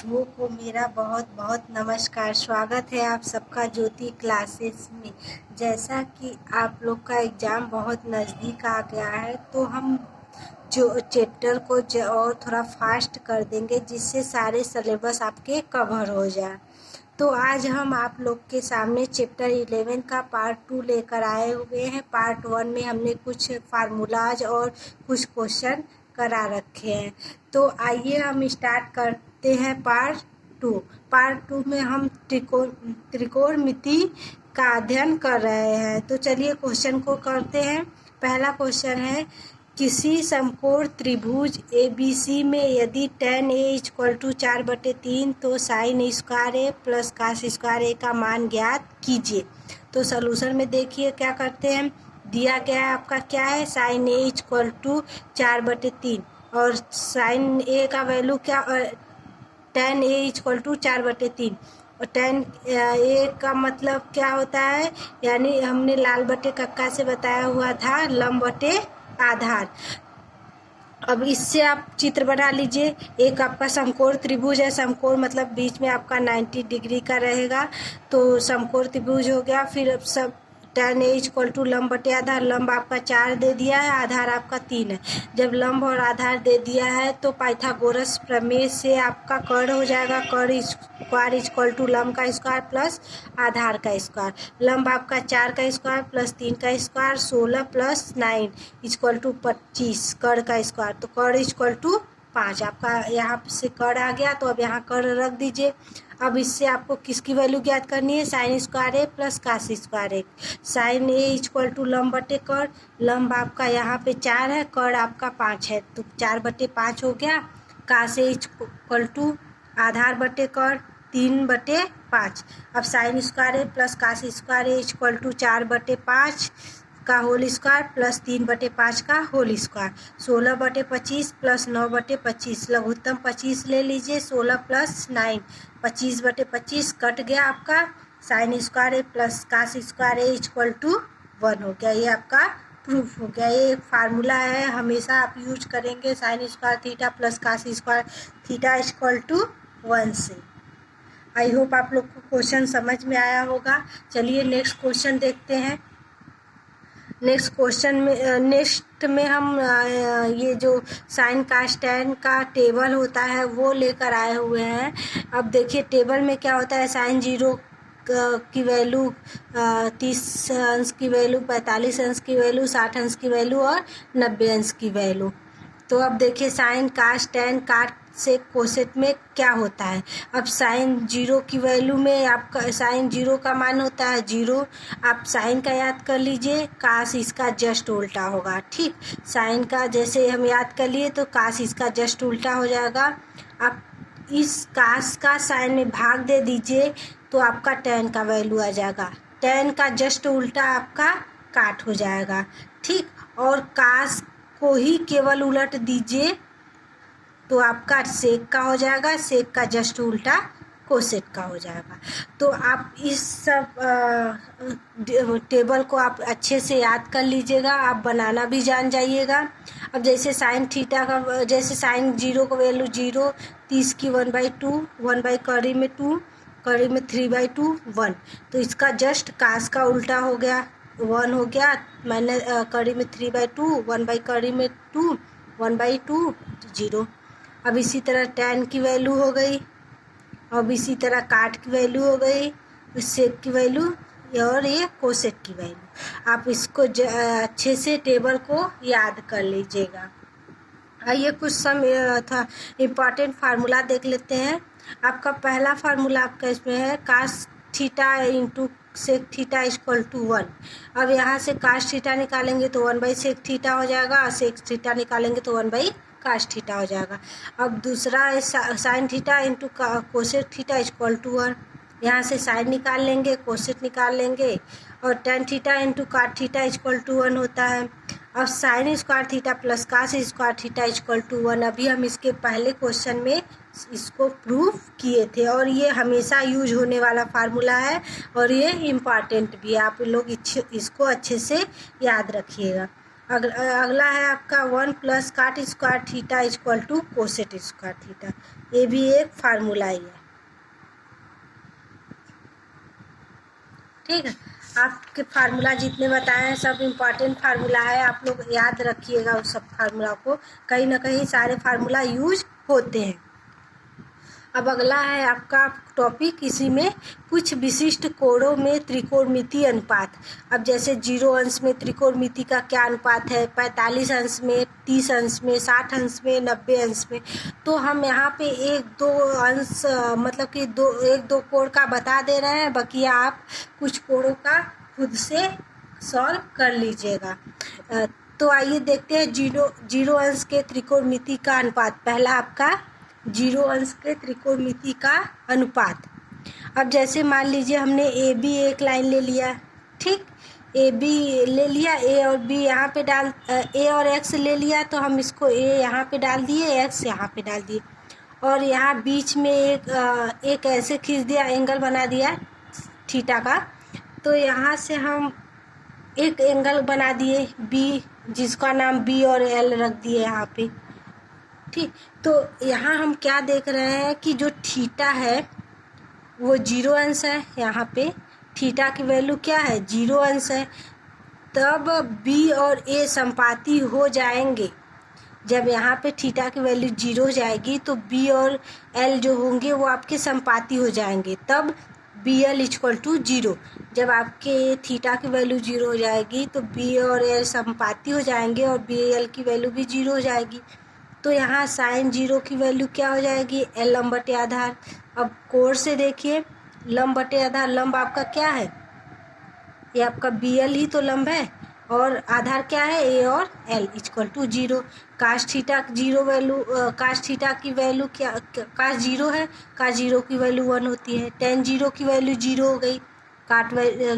साथियों को मेरा बहुत बहुत नमस्कार। स्वागत है आप सबका ज्योति क्लासेस में। जैसा कि आप लोग का एग्ज़ाम बहुत नज़दीक आ गया है तो हम जो चैप्टर को और थोड़ा फास्ट कर देंगे जिससे सारे सिलेबस आपके कवर हो जाए। तो आज हम आप लोग के सामने चैप्टर 11 का पार्ट 2 लेकर आए हुए हैं। पार्ट 1 में हमने कुछ फार्मूलाज और कुछ क्वेश्चन करा रखे हैं। तो आइए हम स्टार्ट करते हैं पार्ट 2। पार्ट 2 में हम त्रिकोणमिति का अध्ययन कर रहे हैं। तो चलिए क्वेश्चन को करते हैं। पहला क्वेश्चन है, किसी समकोण त्रिभुज ABC में यदि tan A = 4/3 तो sin square A plus cos square A का मान ज्ञात कीजिए। तो सॉल्यूशन में देखिए क्या करते हैं। दिया गया है आपका क्या है, sin A = 4/3 और sin A का वैल्यू क्या, tan A = 4/3 और tan A का मतलब क्या होता है, यानी हमने लाल बटे कक्का से बताया हुआ था लंब बटे आधार। अब इससे आप चित्र बना लीजिए। एक आपका समकोण त्रिभुज है, समकोण मतलब बीच में आपका 90 डिग्री का रहेगा, तो समकोण त्रिभुज हो गया। फिर अब सब tan A = लंब बटे आधार। लंब आपका 4 दे दिया है, आधार आपका 3 है। जब लंब और आधार दे दिया है तो पाइथागोरस प्रमेय से आपका कर्ण हो जाएगा। कर्ण स्क्वायर = लंब का स्क्वायर प्लस आधार का स्क्वायर। लंब आपका 4 का स्क्वायर प्लस 3 का स्क्वायर, 16 प्लस 9 = 25 कर्ण का स्क्वायर। तो कर्ण = 5 आपका यहाँ से कर्ण आ गया, तो अब यहाँ कर्ण रख दीजिए। अब इससे आपको किसकी वैल्यू ज्ञात करनी है, sin square A plus cos square A। sin A = लंब बटे कर्ण। लंब आपका यहाँ पे 4 है, कर्ण आपका 5 है, तो 4/5 हो गया। cos A = आधार बटे कर्ण 3/5। अब sin square A plus cos square A = 4/5 का होल स्क्वायर प्लस 3/5 का होल स्क्वायर। 16/25 प्लस 9/25, लघुत्तम 25 ले लीजिए। 16 प्लस 9 25/25 कट गया आपका। sin square A plus cos square A = 1 हो गया। ये आपका प्रूफ हो गया। ये एक फार्मूला है, हमेशा आप यूज करेंगे sin square theta plus cos square theta = 1 से। आई होप आप लोग को क्वेश्चन समझ में आया होगा। चलिए नेक्स्ट क्वेश्चन देखते हैं। नेक्स्ट में हम ये जो साइन कास टैन का टेबल होता है वो लेकर आए हुए हैं। अब देखिए टेबल में क्या होता है, साइन 0 की वैल्यू 30 अंश की वैल्यू, 45 अंश की वैल्यू, 60 अंश की वैल्यू और 90 अंश की वैल्यू। तो अब देखिए साइन कास टैन काट से कोसेट में क्या होता है। अब साइन 0 की वैल्यू में आपका साइन 0 का मान होता है 0। आप साइन का याद कर लीजिए, कास इसका जस्ट उल्टा होगा। ठीक, साइन का जैसे हम याद कर लिए तो कास इसका जस्ट उल्टा हो जाएगा। आप इस कास का साइन में भाग दे दीजिए तो आपका टैन का वैल्यू आ जाएगा। टैन का जस्ट उल्टा आपका काट हो जाएगा। ठीक, और कास को ही केवल उलट दीजिए तो आपका सेक का हो जाएगा, सेक का जस्ट उल्टा कोसेट का हो जाएगा। तो आप इस सब टेबल को आप अच्छे से याद कर लीजिएगा, आप बनाना भी जान जाइएगा। अब जैसे साइन थीटा का, जैसे साइन 0 का वैल्यू 0, 30 की 1/2, 1/2 में 2, कड़ी में 3/2 1, तो इसका जस्ट कास का उल्टा हो गया 1 हो गया। मैंने कड़ी में 3/2, 1/2 में 2, 1/2 0। अब इसी तरह टैन की वैल्यू हो गई, अब इसी तरह काट की वैल्यू हो गई, सेक की वैल्यू और ये कोसेट की वैल्यू। आप इसको अच्छे से टेबल को याद कर लीजिएगा। आइए कुछ सम था इम्पॉर्टेंट फार्मूला देख लेते हैं। आपका पहला फार्मूला आपका इसमें है cos theta into sec theta = 1। अब यहाँ से कास थीटा निकालेंगे तो 1/सेक थीटा हो जाएगा, और सेक थीटा निकालेंगे तो 1/कास थीटा हो जाएगा। अब दूसरा है sine theta into cosec theta = 1। यहाँ से साइन निकाल लेंगे, कोसेट निकाल लेंगे, और tan theta into cot theta = 1 होता है। अब sine square theta plus cos square theta = 1। अभी हम इसके पहले क्वेश्चन में इसको प्रूफ किए थे, और ये हमेशा यूज होने वाला फार्मूला है और ये इम्पॉर्टेंट भी है। आप लोग इसको अच्छे से याद रखिएगा। अगला है आपका 1 plus cot square theta equal to cosec square theta. ये भी एक फार्मूला ही है, ठीक है। आपके फार्मूला जितने बताए हैं सब इम्पॉर्टेंट फार्मूला है, आप लोग याद रखिएगा उस सब फार्मूला को, कहीं ना कहीं सारे फार्मूला यूज होते हैं। अब अगला है आपका टॉपिक, इसी में कुछ विशिष्ट कोणों में त्रिकोणमितीय अनुपात। अब जैसे 0 अंश में त्रिकोणमिति का क्या अनुपात है, 45 अंश में, 30 अंश में, 60 अंश में, 90 अंश में। तो हम यहाँ पे एक दो अंश मतलब कि एक दो कोण का बता दे रहे हैं, बाकी आप कुछ कोणों का खुद से सॉल्व कर लीजिएगा। तो आइए देखते हैं 0 अंश के त्रिकोणमिति का अनुपात। पहला आपका 0 अंश के त्रिकोणमिति का अनुपात। अब जैसे मान लीजिए हमने ए बी एक लाइन ले लिया, ठीक, ए बी ले लिया, ए और बी यहाँ पे डाल, ए और एक्स ले लिया, तो हम इसको ए यहाँ पे डाल दिए, एक्स यहाँ पे डाल दिए, और यहाँ बीच में एक ऐसे खींच दिया, एंगल बना दिया थीटा का। तो यहाँ से हम एक एंगल बना दिए बी, जिसका नाम बी और एल रख दिए यहाँ पे, ठीक। तो यहाँ हम क्या देख रहे हैं कि जो थीटा है वो 0 अंश है, यहाँ पे थीटा की वैल्यू क्या है, 0 अंश है। तब बी और ए संपाती हो जाएंगे। जब यहाँ पे थीटा की वैल्यू 0 हो जाएगी तो बी और एल जो होंगे वो आपके संपाती हो जाएंगे, तब बी एल इक्वल टू 0। जब आपके थीटा की वैल्यू 0 हो जाएगी तो बी और एल संपाती हो जाएंगे और बी एल की वैल्यू भी 0 हो जाएगी। तो यहाँ साइन 0 की वैल्यू क्या हो जाएगी, एल लंब बटे आधार। अब कोण से देखिए, लंब बटे आधार, लंब आपका क्या है, ये आपका बी एल ही तो लंब है, और आधार क्या है, ए और L equal to 0। Cos theta 0 value, cos theta की वैल्यू क्या, काश 0 है, काश 0 की वैल्यू 1 होती है, टेन 0 की वैल्यू 0 हो गई, काट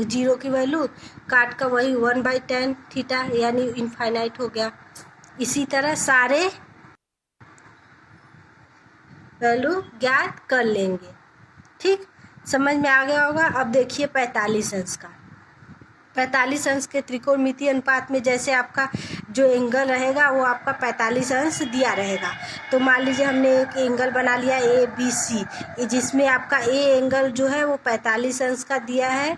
0 की वैल्यू, काट का वही 1/10 थीटा, यानी इनफाइनाइट हो गया। इसी तरह सारे वैल्यू ज्ञात कर लेंगे, ठीक, समझ में आ गया होगा। अब देखिए 45 अंश का, 45 अंश के त्रिकोणमितीय अनुपात में जैसे आपका जो एंगल रहेगा वो आपका 45 अंश दिया रहेगा। तो मान लीजिए हमने एक एंगल बना लिया ए बी सी, जिसमें आपका ए एंगल जो है वो 45 अंश का दिया है,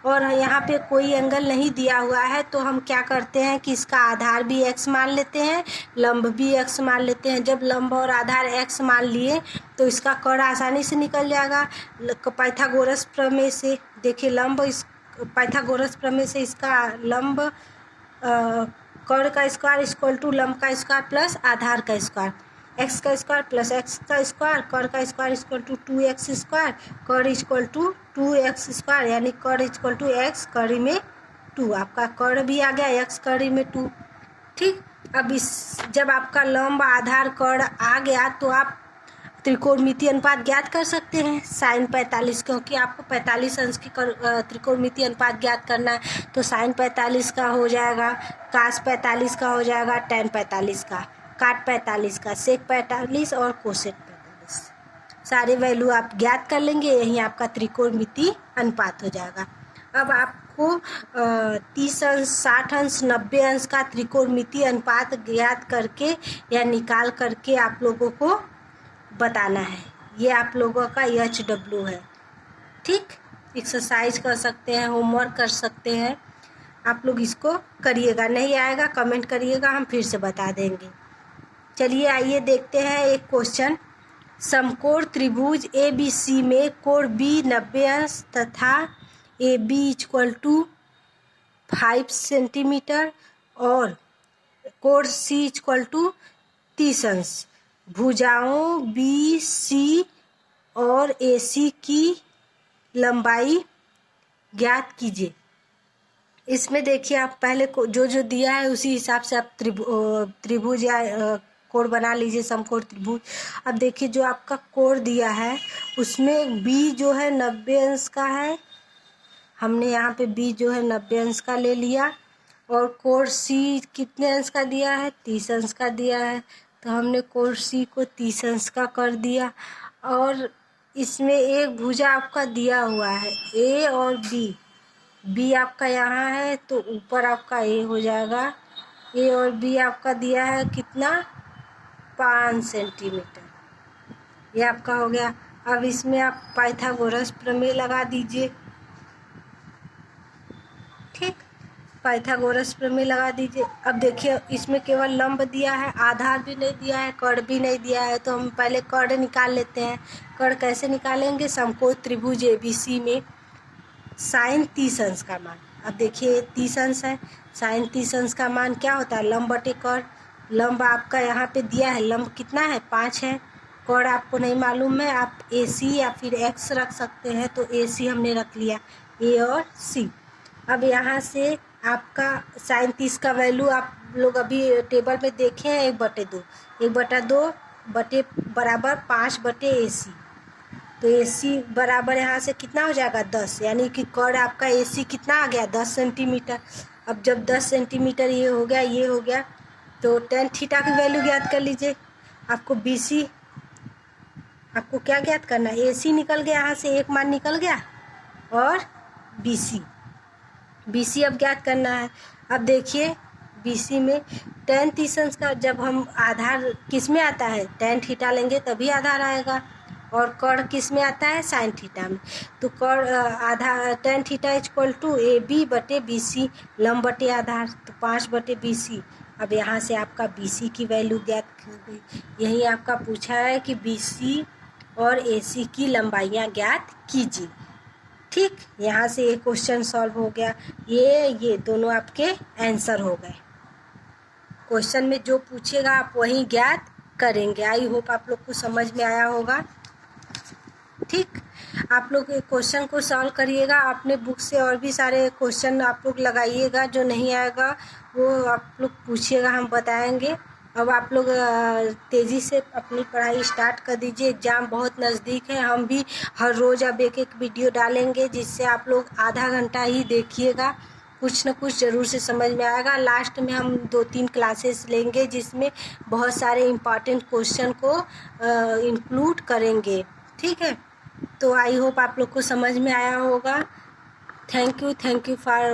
और यहाँ पे कोई एंगल नहीं दिया हुआ है। तो हम क्या करते हैं कि इसका आधार भी x मान लेते हैं, लंब भी x मान लेते हैं। जब लंब और आधार x मान लिए तो इसका कर्ण आसानी से निकल जाएगा पाइथागोरस प्रमेय से। देखिए लंब, इस पाइथागोरस प्रमेय से इसका लंब कर्ण का स्क्वायर इक्वल टू लंब का स्क्वायर प्लस आधार का स्क्वायर, एक्स का स्क्वायर प्लस एक्स का स्क्वायर, कर्ण का square equal to 2x square, कर्ण इक्वल टू 2x स्क्वायर, यानी कर्ण इक्वल टू एक्स कर्ण में 2। आपका कर्ण भी आ गया, एक्स कर्ण में 2, ठीक। अब इस जब आपका लंब आधार कर्ण आ गया तो आप त्रिकोणमितीय अनुपात ज्ञात कर सकते हैं साइन 45, क्योंकि आपको 45 अंश की त्रिकोणमितीय अनुपात ज्ञात करना है। तो साइन 45 का हो जाएगा, कास 45 का हो जाएगा, टेन 45 का, काट 45 का, सेक 45 और कोसेक 45, सारे वैल्यू आप ज्ञात कर लेंगे, यही आपका त्रिकोणमितीय अनुपात हो जाएगा। अब आपको 30 अंश, 60 अंश, 90 अंश का त्रिकोणमितीय अनुपात ज्ञात करके या निकाल करके आप लोगों को बताना है। ये आप लोगों का HW है, ठीक। एक्सरसाइज कर सकते हैं, होमवर्क कर सकते हैं, आप लोग इसको करिएगा। नहीं आएगा कमेंट करिएगा, हम फिर से बता देंगे। चलिए आइए देखते हैं एक क्वेश्चन। समकोण त्रिभुज ABC में कोण B 90 अंश तथा AB इक्वल टू 5 सेंटीमीटर और कोण C इक्वल टू 30 अंश। भुजाओं BC और AC की लंबाई ज्ञात कीजिए। इसमें देखिए आप पहले को जो दिया है उसी हिसाब से आप त्रिभुज या कोण बना लीजिए, समकोण त्रिभुज। अब देखिए जो आपका कोण दिया है उसमें B जो है 90 अंश का है, हमने यहाँ पे B जो है 90 अंश का ले लिया, और कोण C कितने अंश का दिया है, 30 अंश का दिया है, तो हमने कोण C को 30 अंश का कर दिया। और इसमें एक भुजा आपका दिया हुआ है A और B आपका यहाँ है तो ऊपर आपका A हो जाएगा, ए और बी आपका दिया है कितना, 5 सेंटीमीटर। ये आपका हो गया। अब इसमें आप पाइथागोरस प्रमेय लगा दीजिए। ठीक, पाइथागोरस प्रमेय लगा दीजिए। अब देखिए इसमें केवल लंब दिया है, आधार भी नहीं दिया है, कर्ण भी नहीं दिया है, तो हम पहले कर्ण निकाल लेते हैं। कर्ण कैसे निकालेंगे, समकोण त्रिभुज एबीसी में साइन 30 अंश का मान। अब देखिए 30 अंश है, साइन 30 अंश का मान क्या होता है, लंब बटे कर्ण। लंब आपका यहाँ पे दिया है, लंब कितना है, 5 है। कर्ण आपको नहीं मालूम है, आप AC या फिर X रख सकते हैं, तो AC हमने रख लिया, A और C। अब यहाँ से आपका साइन 30 का वैल्यू आप लोग अभी टेबल में देखे हैं, 1/2, 1/2 बटे बराबर 5/AC। तो AC बराबर यहाँ से कितना हो जाएगा, 10, यानी कि कर्ण आपका AC कितना आ गया, 10 सेंटीमीटर। अब जब 10 सेंटीमीटर ये हो गया, ये हो गया, तो tan थीटा की वैल्यू ज्ञात कर लीजिए। आपको BC, आपको क्या ज्ञात करना है, AC निकल गया, यहाँ से एक मान निकल गया, और BC अब ज्ञात करना है। अब देखिए BC में tan 30 अंश का जब हम आधार किस में आता है, tan थीटा लेंगे तभी आधार आएगा, और कर्ण किस में आता है, साइन थीटा में। तो कर्ण आधार tan theta equal to AB/BC, लंब बटे आधार, तो 5/BC। अब यहाँ से आपका BC की वैल्यू ज्ञात कर गई। यही आपका पूछा है कि BC और AC की लंबाइयाँ ज्ञात कीजिए। ठीक, यहाँ से एक क्वेश्चन सॉल्व हो गया। ये दोनों आपके आंसर हो गए। क्वेश्चन में जो पूछेगा आप वही ज्ञात करेंगे। आई होप आप लोग को समझ में आया होगा। ठीक, आप लोग क्वेश्चन को सॉल्व करिएगा अपने बुक से, और भी सारे क्वेश्चन आप लोग लगाइएगा, जो नहीं आएगा वो आप लोग पूछिएगा, हम बताएंगे। अब आप लोग तेज़ी से अपनी पढ़ाई स्टार्ट कर दीजिए, एग्ज़ाम बहुत नज़दीक है। हम भी हर रोज़ अब एक वीडियो डालेंगे, जिससे आप लोग आधा घंटा ही देखिएगा, कुछ न कुछ ज़रूर से समझ में आएगा। लास्ट में हम 2-3 क्लासेस लेंगे, जिसमें बहुत सारे इम्पॉर्टेंट क्वेश्चन को इंक्लूड करेंगे। ठीक है, तो आई होप आप लोग को समझ में आया होगा। Thank you for